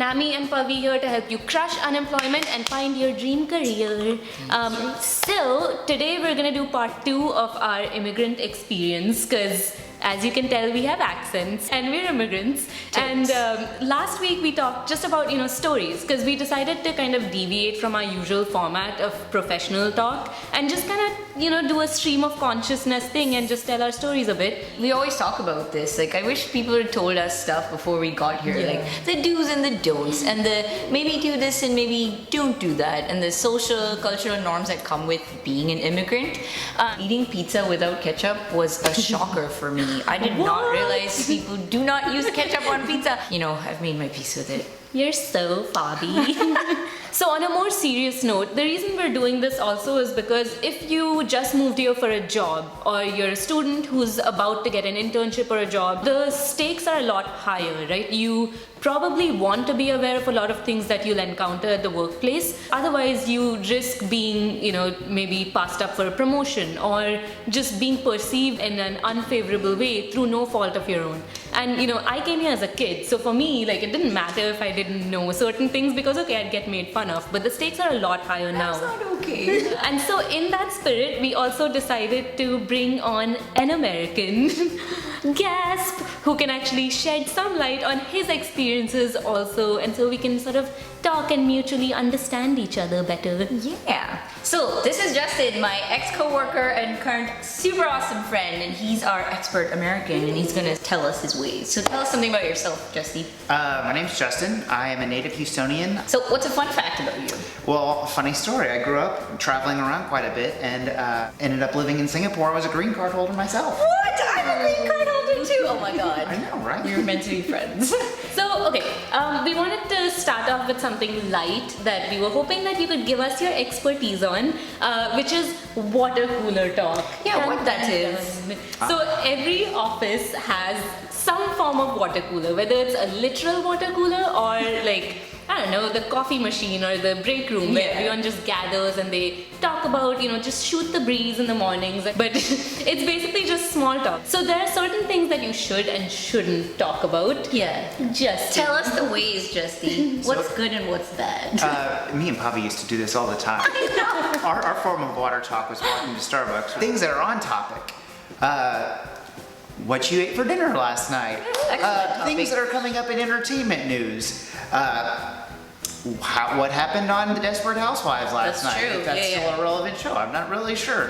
Nami and Pavi here to help you crush unemployment and find your dream career. So today we're gonna do part 2 of our immigrant experience, because as you can tell, we have accents and we're immigrants. And last week we talked just about, stories, because we decided to kind of deviate from our usual format of professional talk and just kind of, do a stream of consciousness thing and just tell our stories a bit. We always talk about this. Like, I wish people had told us stuff before we got here. Yeah. Like, the do's and the don'ts, and the maybe do this and maybe don't do that, and the social, cultural norms that come with being an immigrant. Eating pizza without ketchup was a shocker for me. I did not realize people do not use ketchup on pizza. I've made my peace with it. You're so fobby. So on a more serious note, the reason we're doing this also is because if you just moved here for a job, or you're a student who's about to get an internship or a job, the stakes are a lot higher, right? You probably want to be aware of a lot of things that you'll encounter at the workplace. Otherwise, you risk being, maybe passed up for a promotion or just being perceived in an unfavorable way through no fault of your own. And, I came here as a kid, so for me, it didn't matter if I didn't know certain things because, okay, I'd get made fun of, but the stakes are a lot higher now. That's not okay. And so in that spirit, we also decided to bring on an American, gasp, who can actually shed some light on his experiences also, and so we can sort of talk and mutually understand each other better. Yeah. So this is Justin, my ex-coworker and current super awesome friend, and he's our expert American, and he's gonna tell us his ways. So tell us something about yourself, Justin. My name's Justin. I am a native Houstonian. So what's a fun fact about you? Well, funny story. I grew up traveling around quite a bit and ended up living in Singapore. I was a green card holder myself. What? I'm a green card holder too! Oh my god. I know, right? We were meant to be friends. So, okay, we wanted to start off with something light that we were hoping that you could give us your expertise on, which is water cooler talk. Yeah, what that is. So every office has some form of water cooler, whether it's a literal water cooler or I don't know, the coffee machine or the break room where everyone just gathers and they talk about, just shoot the breeze in the mornings. But it's basically just small talk. So there are certain things that you should and shouldn't talk about. Yeah. Just Tell us the ways, Justy. What's good and what's bad? Me and Pavi used to do this all the time. Our form of water talk was walking to Starbucks. Things that are on topic. What you ate for dinner last night. Things that are coming up in entertainment news. What happened on The Desperate Housewives last night? True. If that's still a relevant show. I'm not really sure.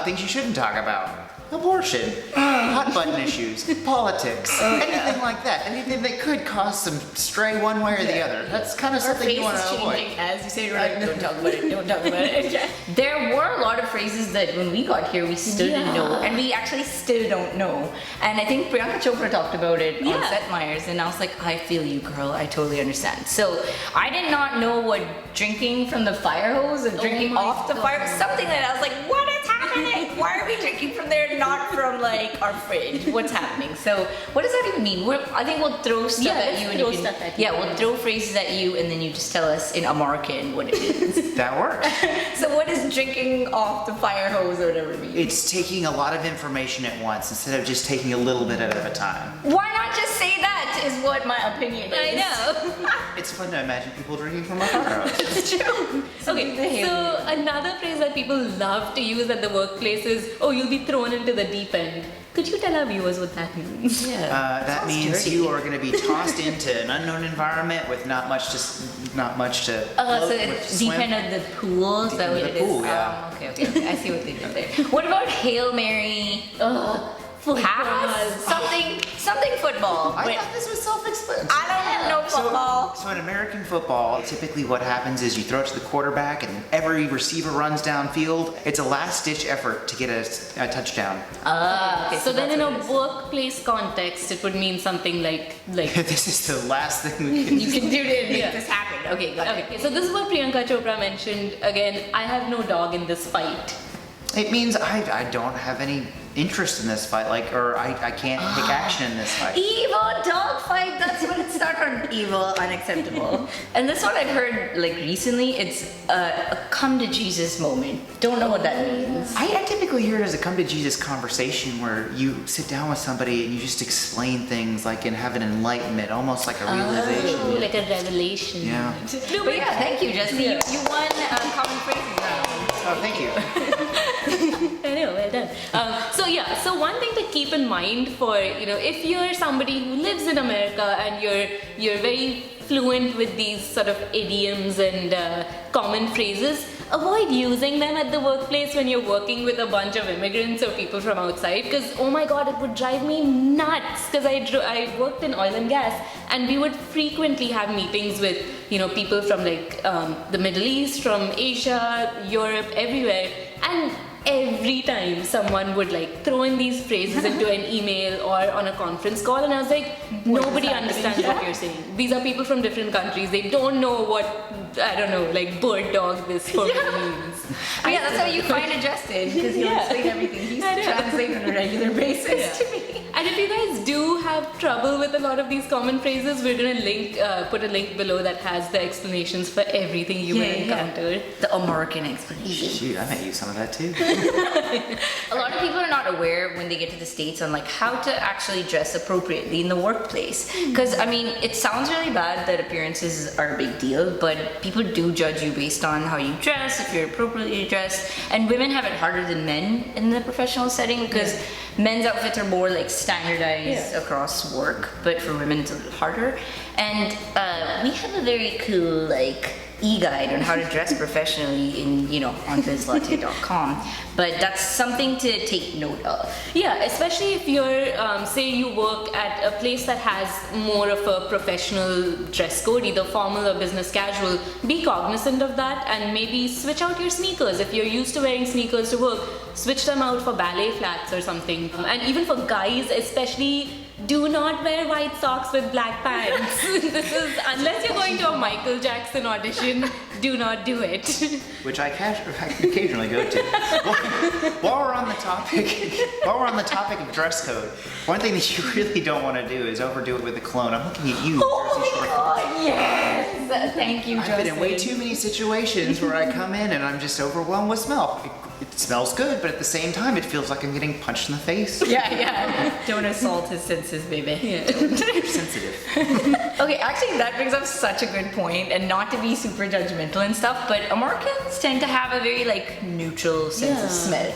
Things you shouldn't talk about. Abortion, hot button issues, politics, anything like that. Anything that could cause some stray one way or the other. That's kind of something you want to avoid. As you say, right? Don't talk about it. Don't talk about it. There were a lot of phrases that when we got here, we still didn't know, and we actually still don't know. And I think Priyanka Chopra talked about it on Seth Meyers, and I was like, I feel you, girl. I totally understand. So I did not know what drinking from the fire hose and drinking off the fire was something that I was like, what is happening? Why are we drinking from there, not from our fridge? What's happening? So what does that even mean? I think we'll throw stuff at you, and you can, we'll throw phrases at you, and then you just tell us in American what it is. That works. So what does drinking off the fire hose or whatever mean? It's taking a lot of information at once instead of just taking a little bit at a time. Why not just say that is what my opinion is. I know. It's fun to imagine people drinking from a fire hose. It's true. Okay, so another phrase that people love to use at the workplace is, oh, you'll be thrown into the deep end. Could you tell our viewers what that means? Yeah. That means dirty. you are going to be tossed into an unknown environment with not much to So it's deep end of the pool? Is that what it is? Pool, yeah. Okay. I see what they did there. What about Hail Mary? Pass? Something football. I thought this was self-explanatory. I don't know football. So in American football, typically what happens is you throw it to the quarterback and every receiver runs downfield. It's a last-ditch effort to get a touchdown. Okay, So then in a workplace context, it would mean something like This is the last thing we can you can do to make this happen. Okay, got it. Okay, so this is what Priyanka Chopra mentioned. Again, I have no dog in this fight. It means I don't have any interest in this fight, like, or I can't take action in this fight. Evil dog fight, that's when it started on evil, unacceptable. And that's what I've heard like recently, it's a come to Jesus moment. Don't know what that means. I typically hear it as a come to Jesus conversation where you sit down with somebody and you just explain things like and have an enlightenment, almost like a realization. Oh, like a revelation. Yeah. No, But yeah, thank you, Jesse. You won common phrases round. Oh, thank you. I know, well done. So one thing to keep in mind for, if you're somebody who lives in America and you're very fluent with these sort of idioms and common phrases, avoid using them at the workplace when you're working with a bunch of immigrants or people from outside, because oh my god, it would drive me nuts, because I worked in oil and gas and we would frequently have meetings with people from like the Middle East, from Asia, Europe, everywhere, and every time someone would like throw in these phrases into an email or on a conference call, and I was like, nobody understands what you're saying. These are people from different countries. They don't know what, I don't know, like bird dog this for me means. But yeah, that's how you find it, Justin, because he'll explain everything. He's translating on a regular basis to me. And if you guys do have trouble with a lot of these common phrases, we're gonna put a link below that has the explanations for everything you may encounter. The American explanation. Shoot, I might use some of that too. A lot of people are not aware when they get to the States on like how to actually dress appropriately in the workplace. Because I mean, it sounds really bad that appearances are a big deal, but people do judge you based on how you dress, if you're appropriately dressed. And women have it harder than men in the professional setting because men's outfits are more like standardized across work, but for women it's a little harder. And we have a very cool like e-guide on how to dress professionally in, on bizlatte.com. But that's something to take note of. Yeah, especially if you're, say you work at a place that has more of a professional dress code, either formal or business casual, be cognizant of that and maybe switch out your sneakers. If you're used to wearing sneakers to work, switch them out for ballet flats or something. And even for guys, especially, do not wear white socks with black pants. This is, unless you're going to a Michael Jackson audition, do not do it. Which I occasionally go to. While we're on the topic of dress code, one thing that you really don't want to do is overdo it with the cologne. I'm looking at you. Oh my god, yes! Thank you, Justin. I've been in way too many situations where I come in and I'm just overwhelmed with smell. It smells good, but at the same time, it feels like I'm getting punched in the face. Yeah. Don't assault his senses, baby. Yeah. You're sensitive. Okay, actually that brings up such a good point, and not to be super judgmental and stuff, but Americans tend to have a very like neutral sense of smell.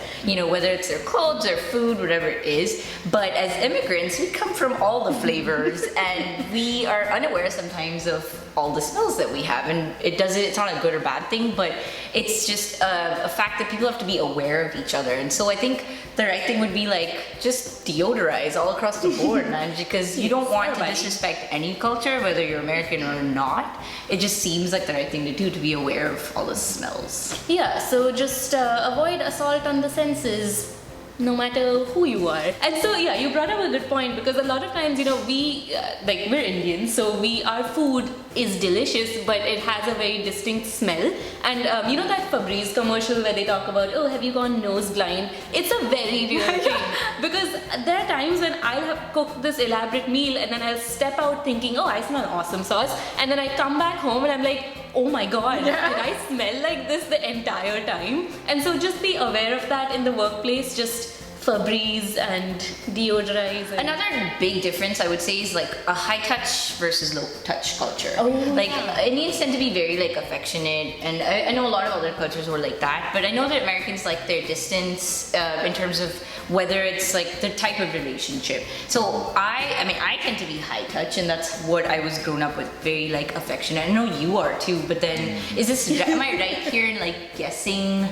Whether it's their clothes, their food, whatever it is. But as immigrants, we come from all the flavors and we are unaware sometimes of all the smells that we have, and it's not a good or bad thing, but it's just a fact that people have to be aware of each other. And so I think the right thing would be like just deodorize all across the board, man, because you don't want to disrespect any culture, whether you're American or not. It just seems like the right thing to do, to be aware of all the smells. Yeah, so just avoid assault on the senses, no matter who you are. And so yeah, you brought up a good point, because a lot of times we're Indians, so our food is delicious, but it has a very distinct smell. And that Febreze commercial where they talk about, oh, have you gone nose blind? It's a very real thing, because there are times when I'll have cooked this elaborate meal and then I'll step out thinking, oh, I smell awesome sauce, and then I come back home and I'm like, oh my god, did I smell like this the entire time? And so just be aware of that in the workplace. Just Febreze and deodorize. Another big difference I would say is like a high touch versus low touch culture. Indians tend to be very like affectionate, and I know a lot of other cultures were like that, but I know that Americans like their distance in terms of whether it's like the type of relationship. So I tend to be high touch, and that's what I was grown up with, very like affectionate. I know you are too, but then am I right here in like guessing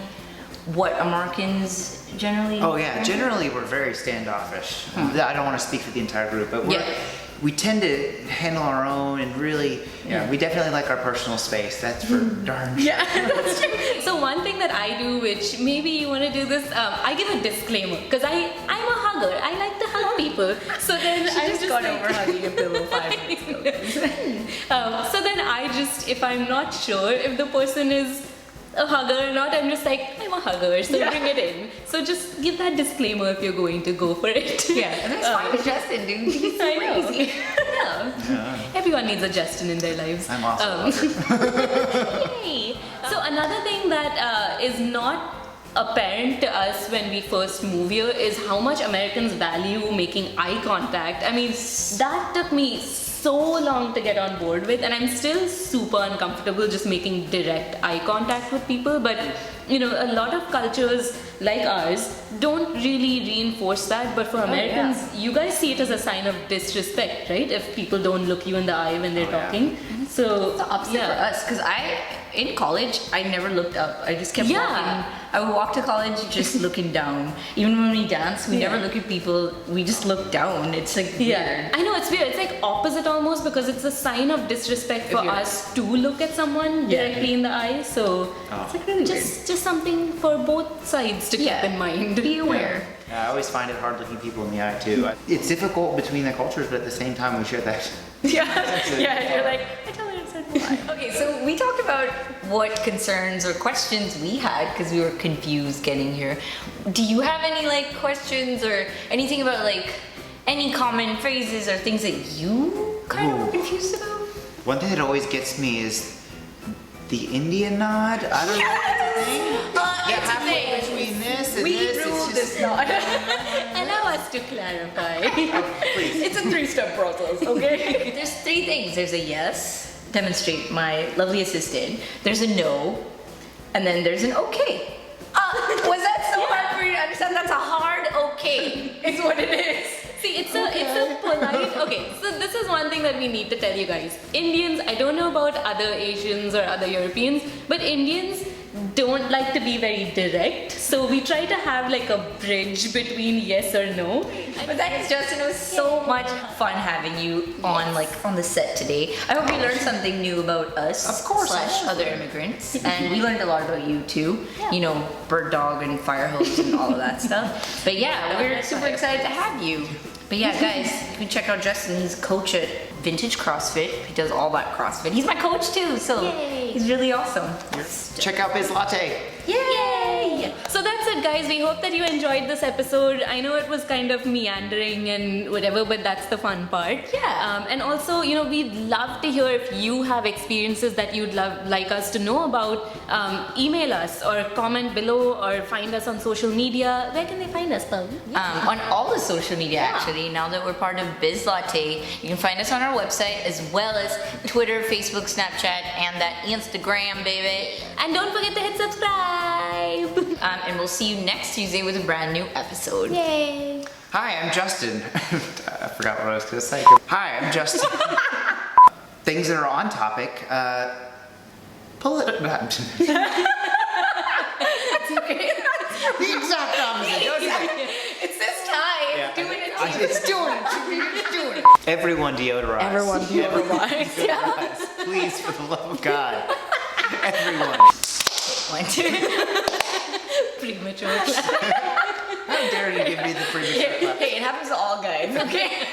what Americans generally? Oh yeah, generally we're very standoffish. I don't want to speak for the entire group, but we tend to handle our own, and really, we definitely like our personal space. That's for darn sure. Yeah, that's true. So one thing that I do, which maybe you want to do this, I give a disclaimer, because I'm a hugger. I like to hug people. So then I just got over hugging a pillow 5 minutes ago. So then if I'm not sure if the person is a hugger or not. I'm just like, I'm a hugger, so bring it in. So just give that disclaimer if you're going to go for it. Yeah, and that's fine with Justin, dude. He's I know. crazy. Yeah. Everyone needs a Justin in their lives. I'm also a hugger. Yay. So another thing that is not apparent to us when we first move here is how much Americans value making eye contact. I mean, that took me so long to get on board with, and I'm still super uncomfortable just making direct eye contact with people. But you know, a lot of cultures like ours don't really reinforce that, but for Americans, you guys see it as a sign of disrespect, right? If people don't look you in the eye when they're talking. So It's the opposite for us, because in college, I never looked up. I just kept walking. I would walk to college just looking down. Even when we dance, we never look at people. We just look down. It's like weird. I know, it's weird. It's like opposite almost, because it's a sign of disrespect for us to look at someone directly in the eye. So It's like really just something for both sides to keep in mind. Be aware. Yeah, I always find it hard looking people in the eye too. It's difficult between the cultures, but at the same time we share that. You're like, I tell her it's a Okay, so we talked about what concerns or questions we had because we were confused getting here. Do you have any like questions or anything about like any common phrases or things that you kind of were confused about? One thing that always gets me is the Indian nod. I don't know. Halfway between this and We this, rule it's this just not. Allow us to clarify. please. It's a 3-step process, okay? There's 3 things. There's a yes, demonstrate my lovely assistant. There's a no, and then there's an okay. Was that so hard for you to understand? That's a hard okay, is what it is. See, it's a polite. Okay, so this is one thing that we need to tell you guys. Indians, I don't know about other Asians or other Europeans, but Indians don't like to be very direct. So we try to have like a bridge between yes or no. But thanks, Justin. It was so much fun having you on the set today. I hope you learned something new about us, Of course, slash other immigrants, and we learned a lot about you too. You know, bird dog and fire hose and all of that stuff. But yeah, we're super excited to have you. But yeah, guys, you can check out Justin. He's a coach at Vintage CrossFit. He does all that CrossFit. He's my coach too, so he's really awesome. Check out Biz Latte. Yay! So that's it, guys. We hope that you enjoyed this episode. I know it was kind of meandering and whatever, but that's the fun part. Yeah. And also, you know, we'd love to hear if you have experiences that you'd like us to know about. Email us or comment below or find us on social media. Where can they find us, Paul? On all the social media, actually. Now that we're part of Biz Latte, you can find us on our website as well as Twitter, Facebook, Snapchat, and that Instagram, baby. And don't forget to hit subscribe. And we'll see you next Tuesday with a brand new episode. Yay! Hi, I'm Justin. I forgot what I was going to say. Hi, I'm Justin. Things that are on topic. It's okay. The exact opposite. It's this tie. Yeah. Doing it. It's doing it. It's doing it. Everyone deodorize. Everyone deodorize. Deodorize. Please, for the love of God. Everyone. 1, 2. Premature clap. How dare you give me the premature clap? Hey, it happens to all guys, okay?